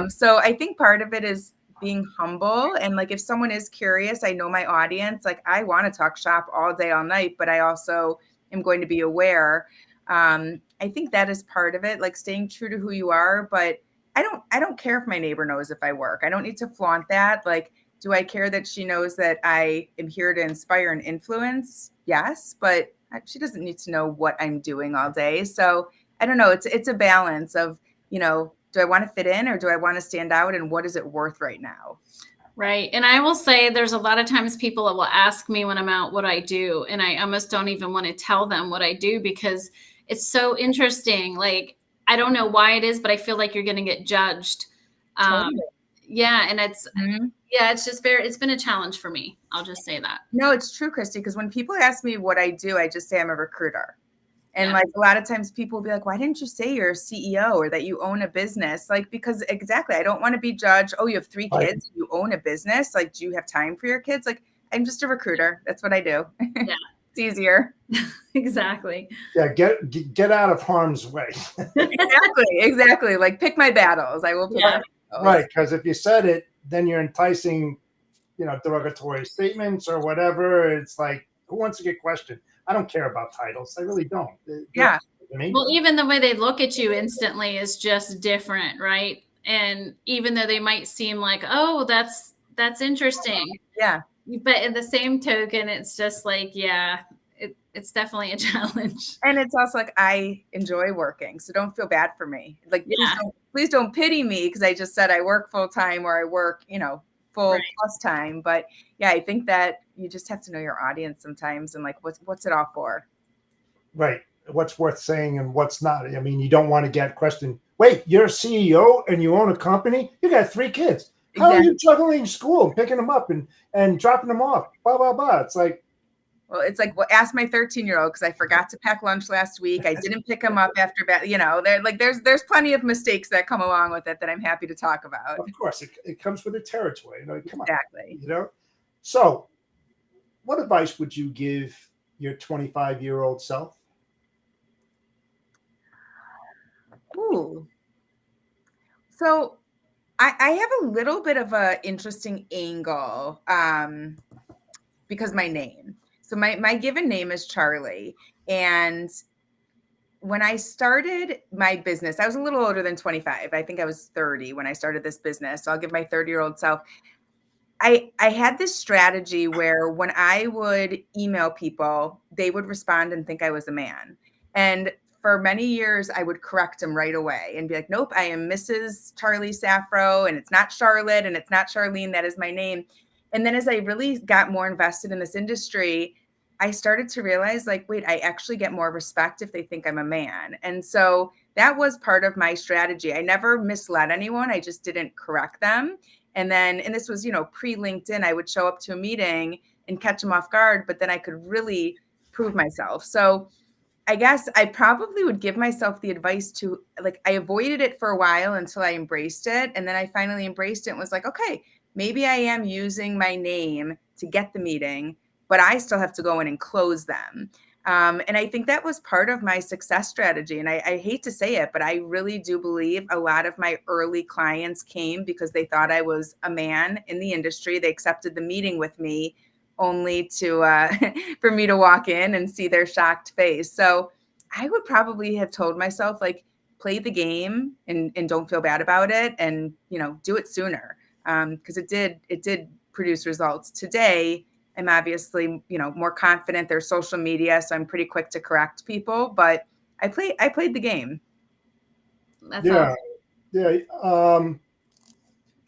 So I think part of it is being humble. And like, if someone is curious, I know my audience, like I want to talk shop all day, all night, but I also am going to be aware. I think that is part of it, like staying true to who you are. But I don't care if my neighbor knows if I work. I don't need to flaunt that. Like, do I care that she knows that I am here to inspire and influence? Yes, but she doesn't need to know what I'm doing all day. So I don't know. It's a balance of, do I want to fit in or do I want to stand out? And what is it worth right now? Right. And I will say there's a lot of times people that will ask me when I'm out what I do. And I almost don't even want to tell them what I do because it's so interesting. Like, I don't know why it is, but I feel like you're going to get judged. Totally. Yeah. And it's just it's been a challenge for me. I'll just say that. No, it's true, Kristy, because when people ask me what I do, I just say I'm a recruiter. And like a lot of times people will be like, why didn't you say you're a CEO or that you own a business? Like, because exactly, I don't want to be judged. Oh, you have 3 kids, you own a business. Like, do you have time for your kids? Like, I'm just a recruiter. That's what I do. Yeah. It's easier. Exactly. Yeah, get out of harm's way. Exactly. Like, pick my battles. I will pick my battles. Right, because if you said it, then you're enticing, derogatory statements or whatever. It's like, who wants to get questioned? I don't care about titles. I really don't. Yeah. Well, even the way they look at you instantly is just different, right? And even though they might seem like, oh, that's interesting. Yeah. But in the same token, it's just like, it's definitely a challenge. And it's also like, I enjoy working, so don't feel bad for me. Like, please don't pity me because I just said I work full time or I work, full plus time. But yeah, I think that you just have to know your audience sometimes and like, what's it all for? Right. What's worth saying and what's not. I mean, you don't want to get questioned. Wait, you're a CEO and you own a company? You got 3 kids. How are you juggling school and picking them up and dropping them off? Blah, blah, blah. It's like, ask my 13-year-old because I forgot to pack lunch last week. I didn't pick him up after there's plenty of mistakes that come along with it that I'm happy to talk about. Of course, it comes with the territory. Come exactly. on. So what advice would you give your 25-year-old self? Ooh. So I have a little bit of an interesting angle because my name. So my given name is Charlie. And when I started my business, I was a little older than 25. I think I was 30 when I started this business. So I'll give my 30-year-old self. I had this strategy where when I would email people, they would respond and think I was a man. And for many years, I would correct them right away and be like, nope, I am Mrs. Charlie Saffro, and it's not Charlotte, and it's not Charlene. That is my name. And then as I really got more invested in this industry, I started to realize, like, wait, I actually get more respect if they think I'm a man. And so that was part of my strategy. I never misled anyone. I just didn't correct them. And then, and this was, pre LinkedIn, I would show up to a meeting and catch them off guard, but then I could really prove myself. So I guess I probably would give myself the advice to, like, I avoided it for a while until I embraced it. And then I finally embraced it and was like, okay, maybe I am using my name to get the meeting, but I still have to go in and close them. And I think that was part of my success strategy. And I hate to say it, but I really do believe a lot of my early clients came because they thought I was a man in the industry. They accepted the meeting with me only to for me to walk in and see their shocked face. So I would probably have told myself, like, play the game and don't feel bad about it, and do it sooner, because it did produce results. Today, I'm obviously more confident. There's social media, so I'm pretty quick to correct people. But I played the game. That's Yeah, awesome. yeah.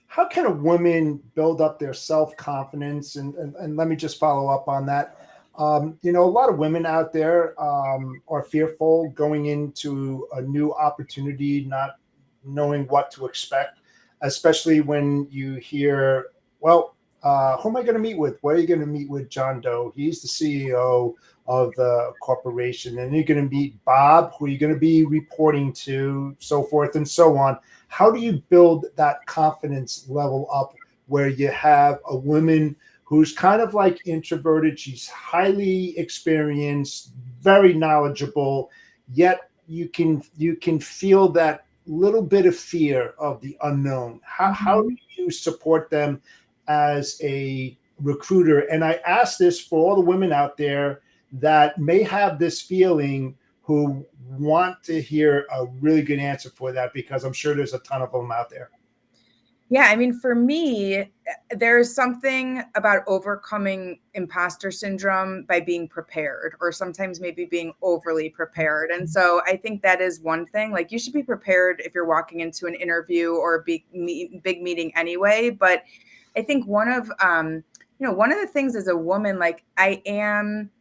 How can a woman build up their self-confidence? And let me just follow up on that. A lot of women out there are fearful going into a new opportunity, not knowing what to expect, especially when you hear, well, who am I going to meet with? Where are you going to meet with John Doe? He's the CEO of the corporation. And you're going to meet Bob, who you're going to be reporting to, so forth and so on. How do you build that confidence level up where you have a woman who's kind of like introverted? She's highly experienced, very knowledgeable, yet you can feel that little bit of fear of the unknown. How do you support them as a recruiter? And I ask this for all the women out there that may have this feeling, who want to hear a really good answer for that, because I'm sure there's a ton of them out there. Yeah, I mean, for me, there's something about overcoming imposter syndrome by being prepared, or sometimes maybe being overly prepared. And so I think that is one thing. Like, you should be prepared if you're walking into an interview or a big meeting anyway. But I think one of the things as a woman, like, I am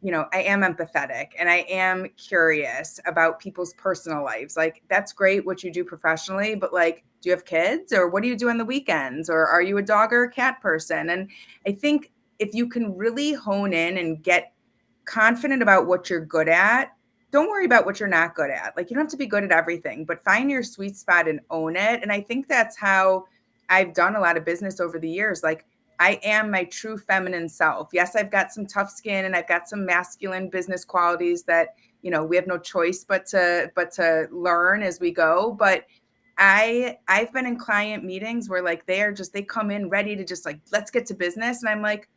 empathetic and I am curious about people's personal lives. Like, that's great what you do professionally, but, like, do you have kids, or what do you do on the weekends? Or are you a dog or a cat person? And I think if you can really hone in and get confident about what you're good at, don't worry about what you're not good at. Like, you don't have to be good at everything, but find your sweet spot and own it. And I think that's how I've done a lot of business over the years. Like, I am my true feminine self. Yes, I've got some tough skin and I've got some masculine business qualities that, we have no choice but to learn as we go. But I've been in client meetings where, like, they come in ready to just, like, let's get to business. And I'm like,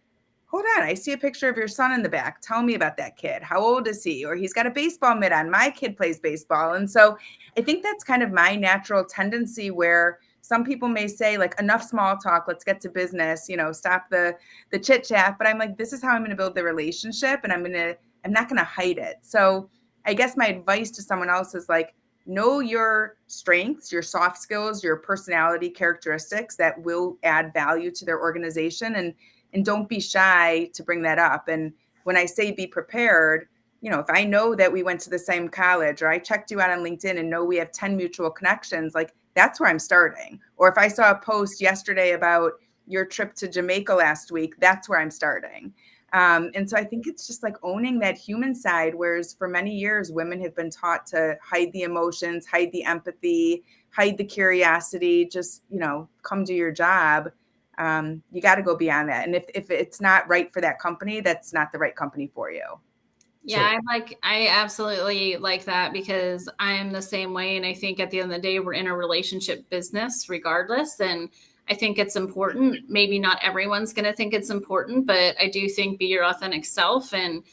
hold on, I see a picture of your son in the back. Tell me about that kid. How old is he? Or he's got a baseball mitt on. My kid plays baseball. And so I think that's kind of my natural tendency, where some people may say, like, enough small talk, let's get to business, stop the chit chat. But I'm like, this is how I'm going to build the relationship, and I'm not going to hide it. So I guess my advice to someone else is, like, know your strengths, your soft skills, your personality characteristics that will add value to their organization, and don't be shy to bring that up. And when I say be prepared, if I know that we went to the same college, or I checked you out on LinkedIn and know we have 10 mutual connections, like, that's where I'm starting. Or if I saw a post yesterday about your trip to Jamaica last week, that's where I'm starting. And so I think it's just, like, owning that human side, whereas for many years, women have been taught to hide the emotions, hide the empathy, hide the curiosity, just, come do your job. You got to go beyond that. And if it's not right for that company, that's not the right company for you. Yeah, I absolutely like that, because I am the same way. And I think at the end of the day, we're in a relationship business regardless. And I think it's important. Maybe not everyone's going to think it's important, but I do think be your authentic self and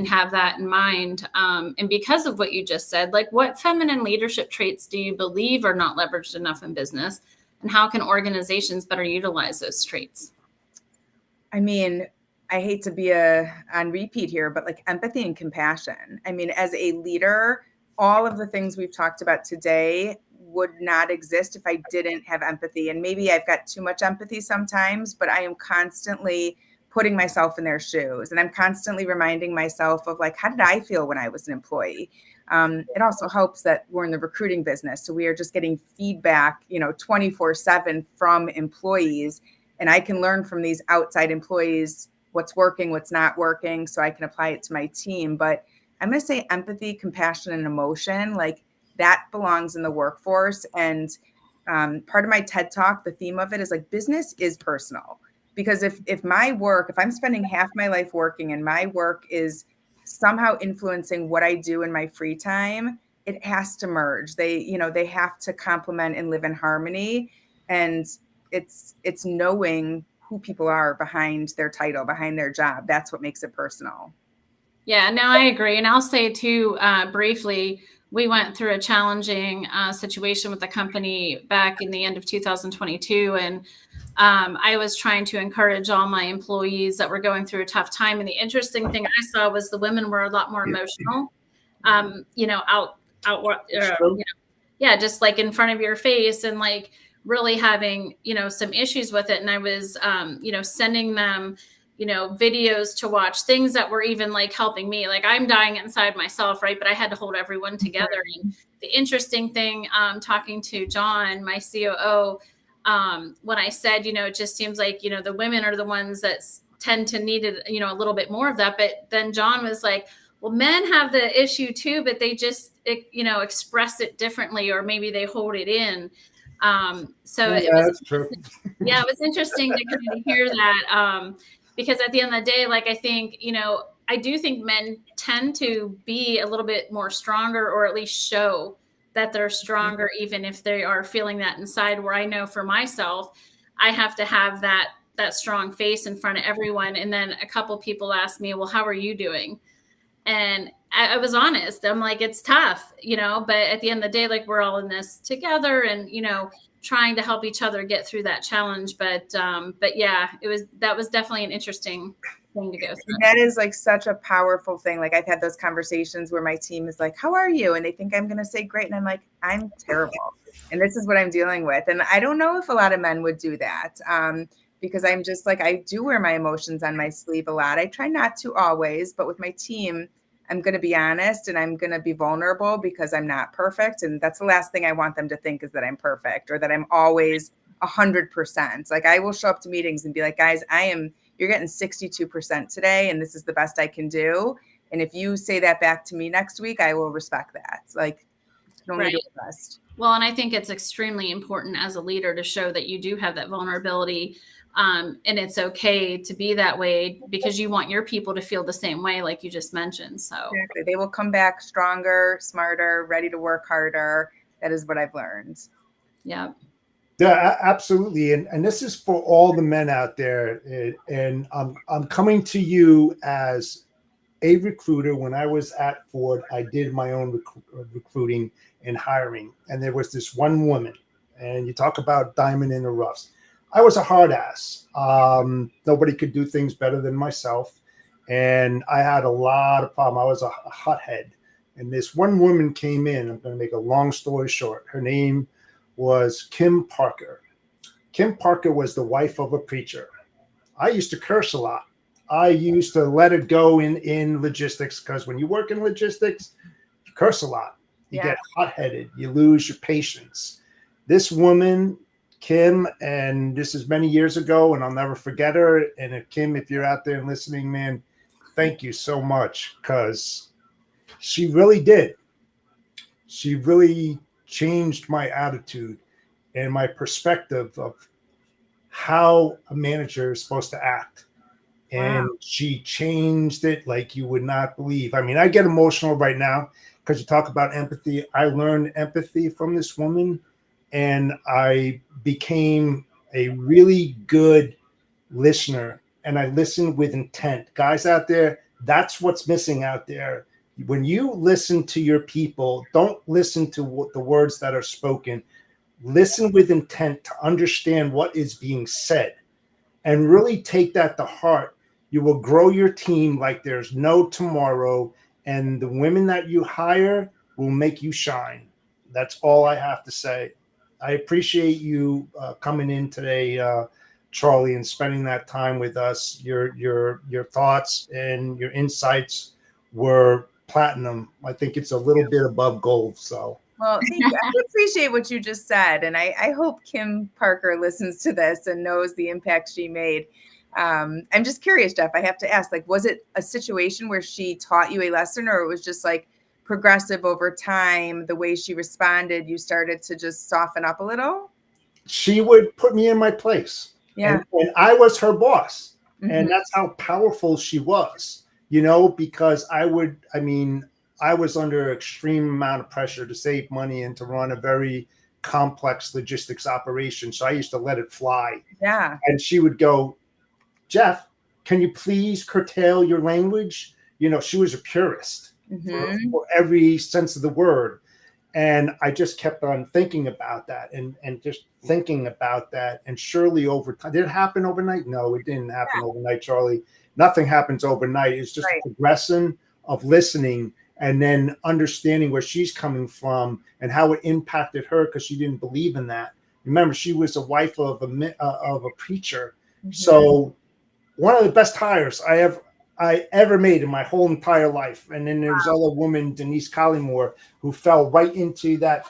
have that in mind. And because of what you just said, like what feminine leadership traits do you believe are not leveraged enough in business? And how can organizations better utilize those traits? I mean, I hate to be on repeat here, but like empathy and compassion. I mean, as a leader, all of the things we've talked about today would not exist if I didn't have empathy. And maybe I've got too much empathy sometimes, but I am constantly putting myself in their shoes. And I'm constantly reminding myself of like, how did I feel when I was an employee? It also helps that we're in the recruiting business. So we are just getting feedback, 24/7 from employees. And I can learn from these outside employees what's working, what's not working, so I can apply it to my team. But I'm going to say empathy, compassion, and emotion, like that belongs in the workforce. And part of my TED Talk, the theme of it is like business is personal. Because if I'm spending half my life working and my work is somehow influencing what I do in my free time, it has to merge. They have to complement and live in harmony. And it's knowing who people are behind their title, behind their job. That's what makes it personal. Yeah, no, I agree. And I'll say too, briefly, we went through a challenging situation with the company back in the end of 2022. And I was trying to encourage all my employees that were going through a tough time. And the interesting thing I saw was the women were a lot more emotional, just like in front of your face and like really having, some issues with it. And I was, sending them, videos to watch, things that were even like helping me. Like I'm dying inside myself, right? But I had to hold everyone together. And the interesting thing, talking to John, my COO, when I said, it just seems like, the women are the ones that tend to need it, a little bit more of that. But then John was like, well, men have the issue too, but they just, express it differently, or maybe they hold it in. That's true. Yeah, it was interesting to kind of hear that. Because at the end of the day, like, I think, I do think men tend to be a little bit more stronger, or at least show that they're stronger, even if they are feeling that inside, where I know for myself, I have to have that strong face in front of everyone. And then a couple people asked me, well, how are you doing? And I was honest. I'm like, it's tough, but at the end of the day, like we're all in this together and, trying to help each other get through that challenge. But yeah, that was definitely an interesting thing to go through. That is like such a powerful thing. Like I've had those conversations where my team is like, how are you? And they think I'm going to say great. And I'm like, I'm terrible. And this is what I'm dealing with. And I don't know if a lot of men would do that. Because I'm just like, I do wear my emotions on my sleeve a lot. I try not to always, but with my team, I'm going to be honest and I'm going to be vulnerable because I'm not perfect. And that's the last thing I want them to think, is that I'm perfect or that I'm always 100%. Like I will show up to meetings and be like, guys, you're getting 62% today. And this is the best I can do. And if you say that back to me next week, I will respect that. Like, don't need to rest. Well, and I think it's extremely important as a leader to show that you do have that vulnerability. And it's okay to be that way, because you want your people to feel the same way, like you just mentioned. So exactly. They will come back stronger, smarter, ready to work harder. That is what I've learned. Yeah. Yeah, absolutely. And this is for all the men out there. And I'm coming to you as a recruiter. When I was at Ford, I did my own recruiting and hiring. And there was this one woman, and you talk about diamond in the roughs. I was a hard ass. Nobody could do things better than myself. And I had a lot of problems. I was a hothead. And this one woman came in. I'm going to make a long story short. Her name was Kim Parker. Kim Parker was the wife of a preacher. I used to curse a lot. I used to let it go in logistics, because when you work in logistics, you curse a lot. You get hot-headed. You lose your patience. This woman, Kim, and this is many years ago, and I'll never forget her. And Kim, if you're out there and listening, man, thank you so much, because she really did. She really changed my attitude and my perspective of how a manager is supposed to act. And she changed it like you would not believe. I mean, I get emotional right now because you talk about empathy. I learned empathy from this woman, and I became a really good listener, and I listen with intent. Guys out there, that's what's missing out there. When you listen to your people, don't listen to the words that are spoken. Listen with intent to understand what is being said and really take that to heart. You will grow your team like there's no tomorrow, and the women that you hire will make you shine. That's all I have to say. I appreciate you coming in today, Charlie, and spending that time with us. Your thoughts and your insights were platinum. I think it's a little bit above gold. So. Well, thank you. I appreciate what you just said. And I hope Kim Parker listens to this and knows the impact she made. I'm just curious, Jeff, I have to ask, like, was it a situation where she taught you a lesson, or it was just like progressive over time, the way she responded, you started to just soften up a little? She would put me in my place. Yeah. And I was her boss. Mm-hmm. And that's how powerful she was, because I was under extreme amount of pressure to save money and to run a very complex logistics operation. So I used to let it fly. Yeah. And she would go, Jeff, can you please curtail your language? She was a purist for every sense of the word. And I just kept on thinking about that and just thinking about that. And surely over time, did it happen overnight? No, it didn't happen overnight, Charlie. Nothing happens overnight. It's just a progression of listening and then understanding where she's coming from and how it impacted her, because she didn't believe in that. Remember, she was a wife of a preacher. Mm-hmm. So one of the best hires I ever made in my whole entire life. And then there was other woman, Denise Collymore, who fell right into that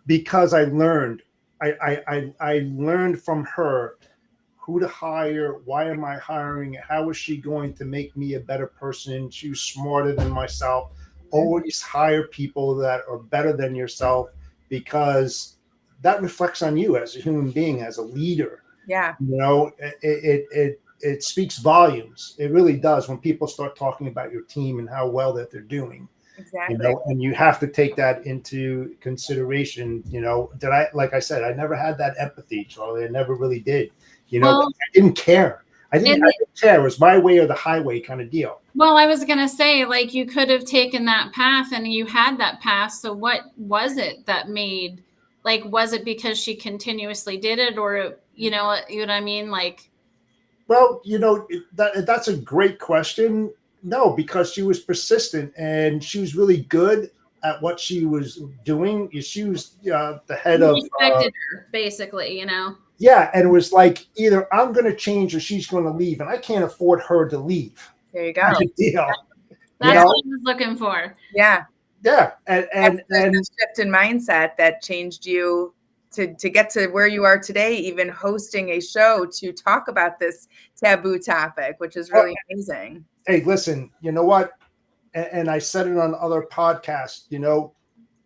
because I learned. I learned from her who to hire, why am I hiring, how is she going to make me a better person? She was smarter than myself. Always hire people that are better than yourself, because that reflects on you as a human being, as a leader. Yeah. It speaks volumes. It really does when people start talking about your team and how well that they're doing. Exactly. And you have to take that into consideration. Like I said, I never had that empathy, Charlie. I never really did. I didn't care. I didn't care. It was my way or the highway kind of deal. Well, I was going to say, like, you could have taken that path and you had that path. So what was it that made, like, was it because she continuously did it, or, you know what I mean? Like, well, that's a great question. No, because she was persistent and she was really good at what she was doing. She was the head of. Respected her, basically, Yeah, and it was like either I'm going to change or she's going to leave, and I can't afford her to leave. There you go. That's a deal. That's what I was looking for. Yeah. Yeah, and a shift in mindset that changed you to get to where you are today, even hosting a show to talk about this taboo topic, which is really amazing. Hey, listen, you know what? And I said it on other podcasts,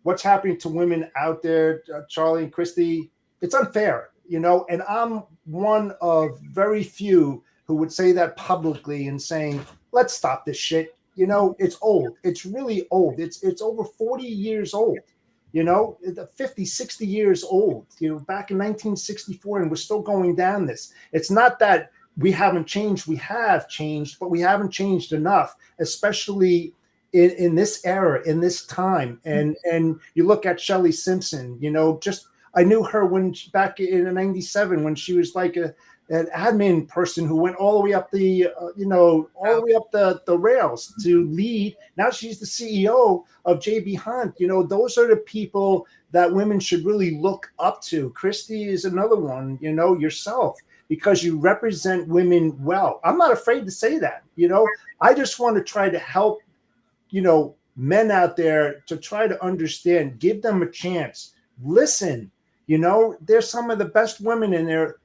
what's happening to women out there, Charlie and Kristy, it's unfair, and I'm one of very few who would say that publicly and saying, let's stop this shit. It's old. It's really old. It's over 40 years old, 50, 60 years old, back in 1964, and we're still going down this. It's not that we haven't changed. We have changed, but we haven't changed enough, especially in this era, in this time. And you look at Shelley Simpson, I knew her back in '97 when she was like an admin person who went all the way up the rails to lead. Now she's the CEO of JB Hunt. Those are the people that women should really look up to. Kristy is another one, yourself, because you represent women well. I'm not afraid to say that. I just want to try to help, men out there to try to understand, give them a chance, listen. There's some of the best women in there.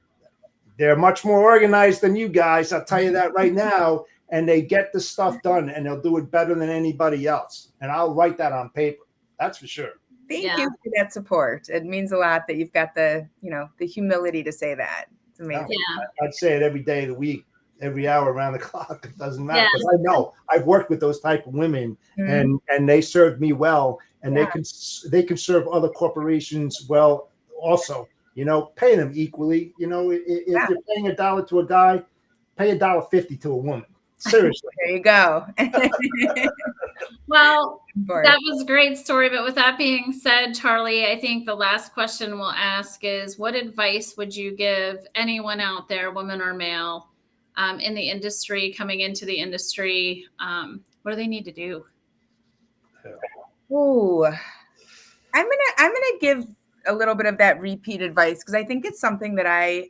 They're much more organized than you guys. I'll tell you that right now. And they get the stuff done, and they'll do it better than anybody else. And I'll write that on paper. That's for sure. Thank you for that support. It means a lot that you've got the humility to say that. It's amazing. Yeah. I'd say it every day of the week, every hour around the clock. It doesn't matter, because I know I've worked with those type of women, and they served me well, and they can serve other corporations well also. paying them equally. If you're paying $1 to a guy, pay $1.50 to a woman. Seriously. There you go. Well, that was a great story. But with that being said, Charlie, I think the last question we'll ask is, what advice would you give anyone out there, woman or male, in the industry, coming into the industry? What do they need to do? Ooh, I'm gonna give a little bit of that repeat advice, because I think it's something that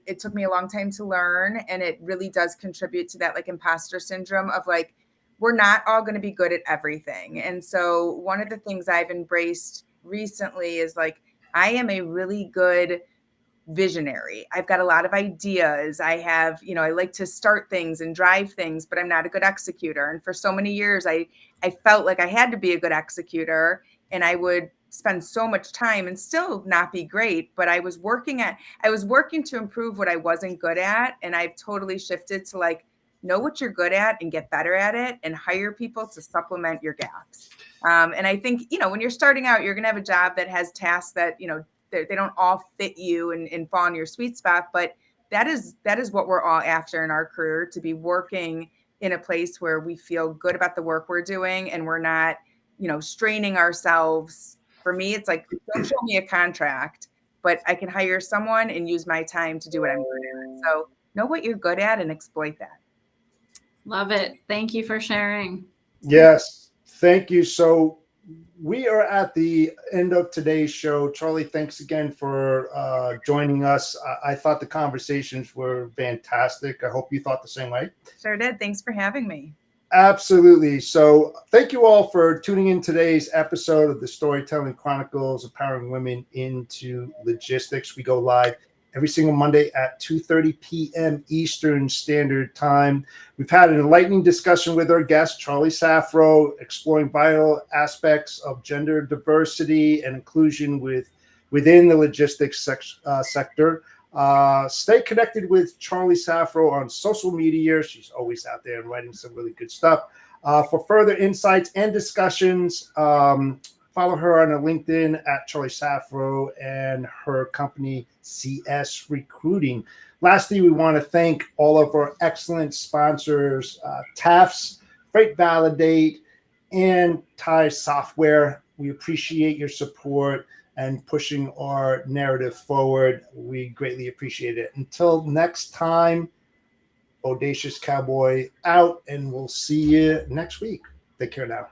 it took me a long time to learn, and it really does contribute to that like imposter syndrome of like, we're not all going to be good at everything. And so one of the things I've embraced recently is like, I am a really good visionary. I've got a lot of ideas. I have, I like to start things and drive things, but I'm not a good executor. And for so many years, I felt like I had to be a good executor, and I would spend so much time and still not be great. But I was working to improve what I wasn't good at. And I've totally shifted to like, know what you're good at and get better at it, and hire people to supplement your gaps. And I think, when you're starting out, you're going to have a job that has tasks that, they don't all fit you and fall in your sweet spot. But that is what we're all after in our career, to be working in a place where we feel good about the work we're doing, and we're not, straining ourselves. For me, it's like, don't show me a contract, but I can hire someone and use my time to do what I'm good at. So know what you're good at and exploit that. Love it. Thank you for sharing. Yes, thank you. So we are at the end of today's show. Charlie, thanks again for joining us. I thought the conversations were fantastic. I hope you thought the same way. Sure did. Thanks for having me. Absolutely. So thank you all for tuning in today's episode of the Storytelling Chronicles, Empowering Women into Logistics. We go live every single Monday at 2:30 p.m. Eastern Standard Time. We've had an enlightening discussion with our guest, Charlie Saffro, exploring vital aspects of gender diversity and inclusion within the logistics sector. Stay connected with Charlie Saffro on social media. She's always out there and writing some really good stuff. For further insights and discussions, follow her on LinkedIn at Charlie Saffro and her company CS Recruiting. Lastly, we want to thank all of our excellent sponsors, TAFS, Freight Validate, and Thai Software. We appreciate your support and pushing our narrative forward. We greatly appreciate it. Until next time, Audacious Cowboy out, and we'll see you next week. Take care now.